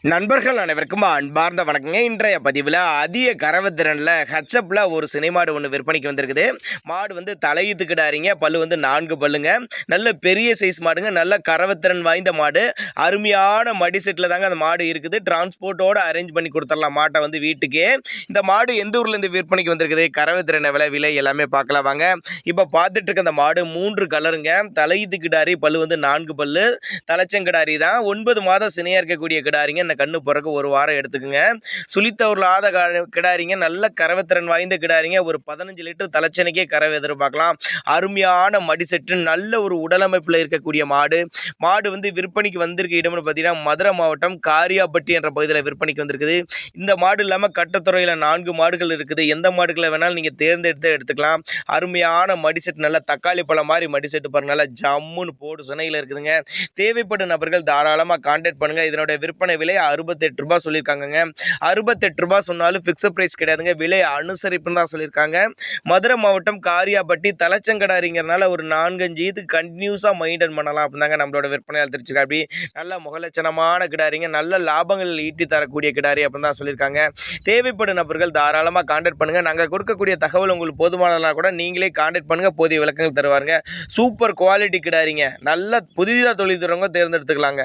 நண்பர்கள் அனைவருக்கும் அன்பார்ந்த வணக்கங்க. இன்றைய பதிவில் அதிக கறவைத்திறனில் ஹச்சப்பில் ஒரு சினை மாடு ஒன்று விற்பனைக்கு வந்திருக்குது. மாடு வந்து தலையீத்து கிடாரிங்க, பல்லு வந்து 4 பல்லுங்க. நல்ல பெரிய சைஸ் மாடுங்க, நல்ல கறவைத்திறன் வாய்ந்த மாடு. அருமையான மடி செட்டில் தாங்க அந்த மாடு இருக்குது. டிரான்ஸ்போர்ட்டோடு அரேஞ்ச் பண்ணி கொடுத்துடலாம் மாட்டை வந்து வீட்டுக்கே. இந்த மாடு எந்த ஊர்லேருந்து விற்பனைக்கு வந்திருக்குது, கறவைத்திறன் விலை எல்லாமே பார்க்கலாம் வாங்க. இப்போ பார்த்துட்டு இருக்க அந்த மாடு 3 கலருங்க. தலையீத்து கிடாரி, பல்லு வந்து 4 பல்லு, தலைச்சங்கிடாரி தான். 9 மாதம் சினையாக இருக்கக்கூடிய கிடாரிங்க. கண்ணு பிறகு ஒரு வாரம் எடுத்துக்குங்க. சுழித்தவர்களாத கிடாரிங்க, நல்ல கறவைத்திறன் வாய்ந்த கிடாரிங்க. ஒரு 15 லிட்டர் தலைச்சனைக்கே கறவை எதிர்பார்க்கலாம். அருமையான மடி செட்டு, நல்ல ஒரு உடலமைப்பில் இருக்கக்கூடிய மாடு. மாடு வந்து விற்பனைக்கு வந்திருக்க இடம்னு பார்த்தீங்கன்னா மதுரை மாவட்டம் காரியாபட்டி என்ற பகுதியில் விற்பனைக்கு வந்திருக்குது. இந்த மாடு இல்லாமல் கட்டத்துறையில் 4 மாடுகள் இருக்குது. எந்த மாடுகளை வேணாலும் நீங்கள் தேர்ந்தெடுத்து எடுத்துக்கலாம். அருமையான மடி செட், நல்ல தக்காளி பழம் மாதிரி மடி செட்டு பாருங்க, நல்லா ஜம்முன்னு போடு சுனையில் இருக்குதுங்க. தேவைப்படும் நபர்கள் தாராளமாக கான்டாக்ட் பண்ணுங்கள். இதனுடைய விற்பனை விலை 68 ரூபாய் சொல்லியிருக்காங்க. 68 ரூபாய் சொன்னாலும் ஃபிக்ஸட் ப்ரைஸ் கிடையாதுங்க, விலை அனுசரிப்புன்னு தான் சொல்லியிருக்காங்க. மதுரை மாவட்டம் காரியாபட்டி தலைச்சங்கடாரிங்கிறனால ஒரு 4-5 இதுக்கு கண்டினியூஸாக மெயின்டைன் பண்ணலாம் அப்படின்னாங்க நம்மளோட விற்பனையாளர் தெரிஞ்சுக்க. அப்படி நல்ல முகலட்சணமான கிடாரிங்க, நல்ல லாபங்கள் ஈட்டி தரக்கூடிய கிடாரி அப்படின்னு தான் சொல்லியிருக்காங்க. தேவைப்படும் நபர்கள் தாராளமாக கான்டாக்ட் பண்ணுங்கள். நாங்கள் கொடுக்கக்கூடிய தகவல் உங்களுக்கு போதுமானதா கூட நீங்களே கான்டாக்ட் பண்ணுங்கள், போதிய விளக்கங்கள் தருவாருங்க. சூப்பர் குவாலிட்டி கிடாரிங்க, நல்ல புதிதாக தொழில் தரவங்க தேர்ந்தெடுத்துக்கலாங்க.